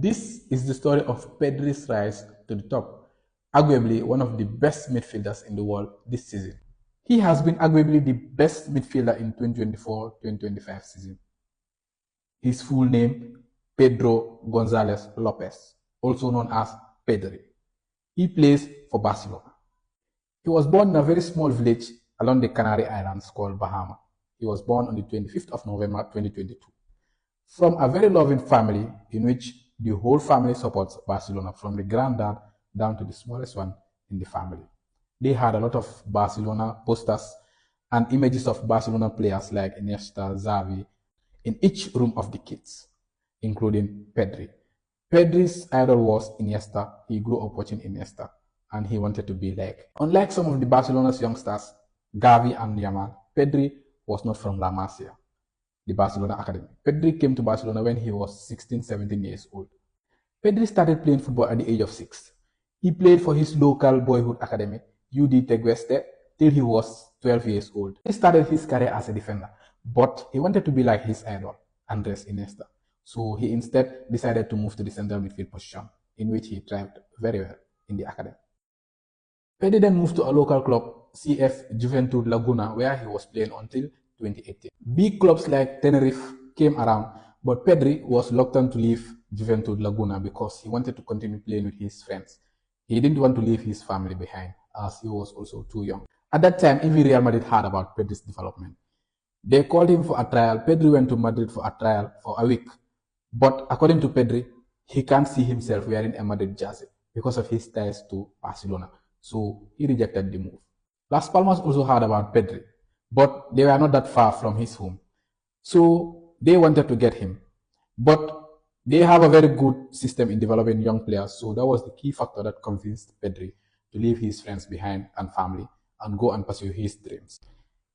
This is the story of Pedri's rise to the top, arguably one of the best midfielders in the world this season. He has been arguably the best midfielder in 2024-2025 season. His full name, Pedro Gonzalez Lopez, also known as Pedri. He plays for Barcelona. He was born in a very small village along the Canary Islands called Bahama. He was born on the 25th of November 2022. From a very loving family in which the whole family supports Barcelona, from the granddad down to the smallest one in the family. They had a lot of Barcelona posters and images of Barcelona players like Iniesta, Xavi in each room of the kids, including Pedri. Pedri's idol was Iniesta. He grew up watching Iniesta and he wanted to be like. Unlike some of the Barcelona's youngsters, Gavi and Yamal, Pedri was not from La Masia, the Barcelona Academy. Pedri came to Barcelona when he was 16-17 years old. Pedri started playing football at the age of 6. He played for his local boyhood academy, UD Tegueste, till he was 12 years old. He started his career as a defender, but he wanted to be like his idol, Andres Iniesta. So he instead decided to move to the central midfield position, in which he thrived very well in the academy. Pedri then moved to a local club, CF Juventud Laguna, where he was playing until 2018. Big clubs like Tenerife came around, but Pedri was reluctant to leave Juventud Laguna because he wanted to continue playing with his friends. He didn't want to leave his family behind, as he was also too young. At that time, even Real Madrid heard about Pedri's development. They called him for a trial. Pedri went to Madrid for a trial for a week. But according to Pedri, he can't see himself wearing a Madrid jersey because of his ties to Barcelona. So he rejected the move. Las Palmas also heard about Pedri, but they were not that far from his home. So they wanted to get him. But they have a very good system in developing young players. So that was the key factor that convinced Pedri to leave his friends behind and family and go and pursue his dreams.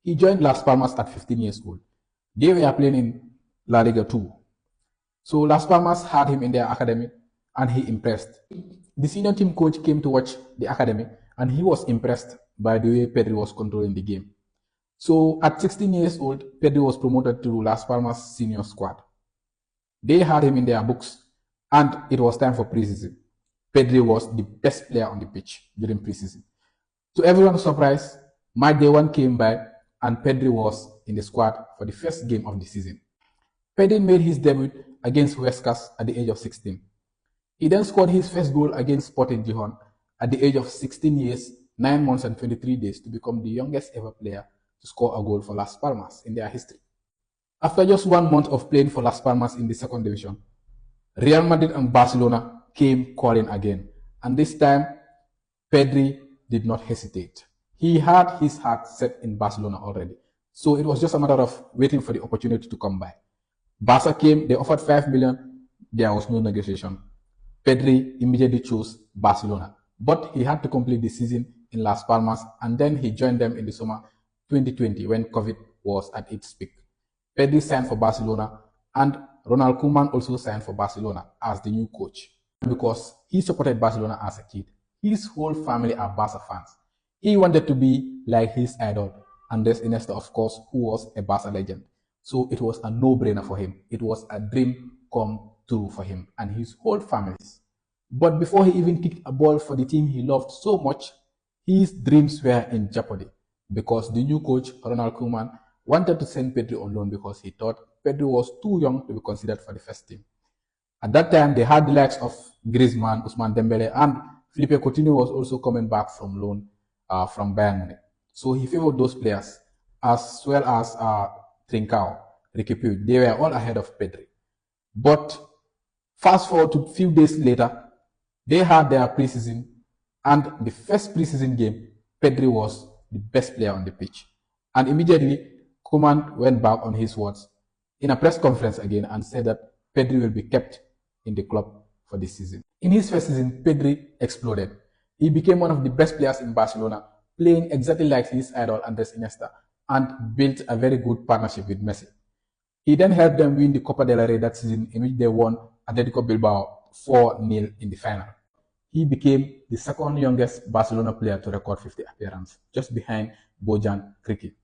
He joined Las Palmas at 15 years old. They were playing in La Liga 2. So Las Palmas had him in their academy and he impressed. The senior team coach came to watch the academy and he was impressed by the way Pedri was controlling the game. So at 16 years old, Pedri was promoted to Las Palmas senior squad. They had him in their books and it was time for preseason. Pedri was the best player on the pitch during preseason. To everyone's surprise, match day 1 came by and Pedri was in the squad for the first game of the season. Pedri made his debut against Huescas at the age of 16. He then scored his first goal against Sporting Gijón at the age of 16 years, 9 months and 23 days to become the youngest ever player to score a goal for Las Palmas in their history. After just 1 month of playing for Las Palmas in the second division, Real Madrid and Barcelona came calling again, and this time Pedri did not hesitate. He had his heart set in Barcelona already, so it was just a matter of waiting for the opportunity to come by. Barca came, they offered 5 million, there was no negotiation. Pedri immediately chose Barcelona, but he had to complete the season in Las Palmas and then he joined them in the summer 2020 when COVID was at its peak. Pedri signed for Barcelona and Ronald Koeman also signed for Barcelona as the new coach because he supported Barcelona as a kid. His whole family are Barca fans. He wanted to be like his idol, Andres Iniesta, of course, who was a Barca legend. So it was a no-brainer for him. It was a dream come true for him and his whole family. But before he even kicked a ball for the team he loved so much, his dreams were in jeopardy because the new coach, Ronald Koeman, wanted to send Pedri on loan because he thought Pedri was too young to be considered for the first team. At that time, they had the likes of Griezmann, Ousmane Dembele, and Philippe Coutinho was also coming back from loan from Bayern Munich. So he favored those players as well as Trincao, Riqui Puig. They were all ahead of Pedri. But fast forward to a few days later, they had their preseason, and the first preseason game, Pedri was the best player on the pitch. And immediately, Koeman went back on his words in a press conference again and said that Pedri will be kept in the club for this season. In his first season, Pedri exploded. He became one of the best players in Barcelona, playing exactly like his idol Andres Iniesta, and built a very good partnership with Messi. He then helped them win the Copa del Rey that season, in which they won Atletico Bilbao 4-0 in the final. He became the second youngest Barcelona player to record 50 appearances, just behind Bojan Krikic.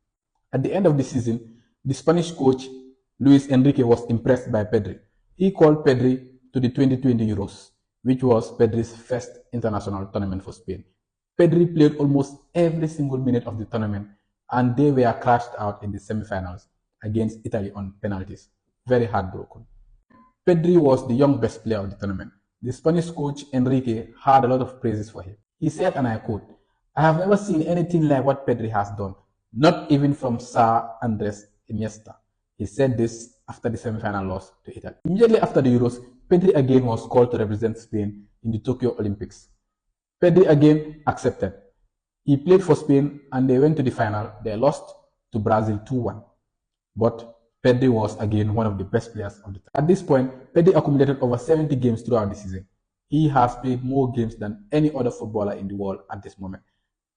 At the end of the season, the Spanish coach Luis Enrique was impressed by Pedri. He called Pedri to the 2020 Euros, which was Pedri's first international tournament for Spain. Pedri played almost every single minute of the tournament, and they were crashed out in the semi-finals against Italy on penalties. Very heartbroken. Pedri was the young best player of the tournament. The Spanish coach Enrique had a lot of praises for him. He said, and I quote, "I have never seen anything like what Pedri has done, not even from Sir Andres Iniesta." He said this after the semi-final loss to Italy. Immediately after the Euros, Pedri again was called to represent Spain in the Tokyo Olympics. Pedri again accepted. He played for Spain and they went to the final. They lost to Brazil 2-1. But Pedri was again one of the best players of the time. At this point, Pedri accumulated over 70 games throughout the season. He has played more games than any other footballer in the world at this moment,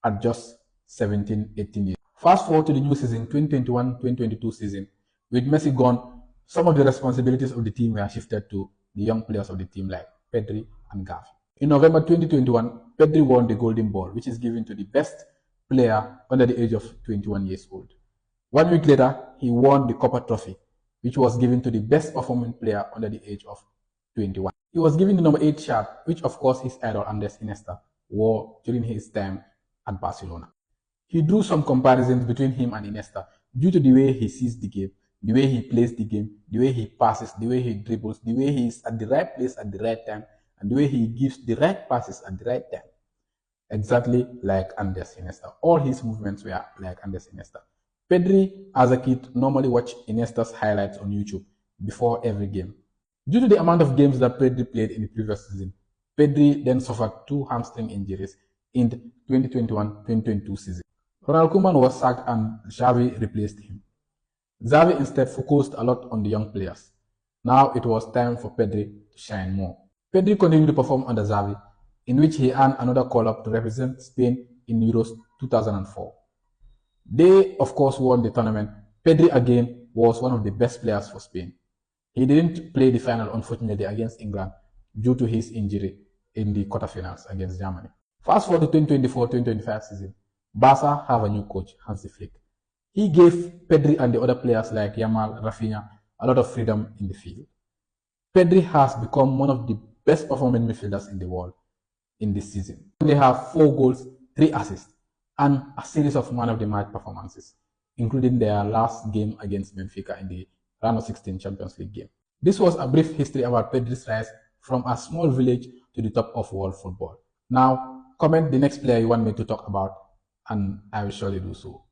at just 17, 18 years. Fast forward to the new season, 2021-2022 season. With Messi gone, some of the responsibilities of the team were shifted to the young players of the team like Pedri and Gavi. In November 2021, Pedri won the Golden Ball, which is given to the best player under the age of 21 years old. 1 week later, he won the Copa Trophy, which was given to the best performing player under the age of 21. He was given the number 8 shirt, which of course his idol Andres Iniesta wore during his time at Barcelona. He drew some comparisons between him and Iniesta due to the way he sees the game, the way he plays the game, the way he passes, the way he dribbles, the way he is at the right place at the right time, and the way he gives the right passes at the right time. Exactly like Andres Iniesta. All his movements were like Andres Iniesta. Pedri, as a kid, normally watched Iniesta's highlights on YouTube before every game. Due to the amount of games that Pedri played in the previous season, Pedri then suffered 2 hamstring injuries in the 2021-2022 season. Ronald Koeman was sacked and Xavi replaced him. Xavi instead focused a lot on the young players. Now it was time for Pedri to shine more. Pedri continued to perform under Xavi, in which he earned another call-up to represent Spain in Euros 2004. They, of course, won the tournament. Pedri again was one of the best players for Spain. He didn't play the final, unfortunately, against England due to his injury in the quarterfinals against Germany. Fast forward to 2024-2025 season. Barca have a new coach, Hansi Flick. He gave Pedri and the other players like Yamal, Rafinha a lot of freedom in the field. Pedri has become one of the best performing midfielders in the world in this season. They have 4 goals, 3 assists, and a series of man-of-the-match performances, including their last game against Benfica in the round of 16 Champions League game. This was a brief history about Pedri's rise from a small village to the top of world football. Now, comment the next player you want me to talk about, and I will surely do so.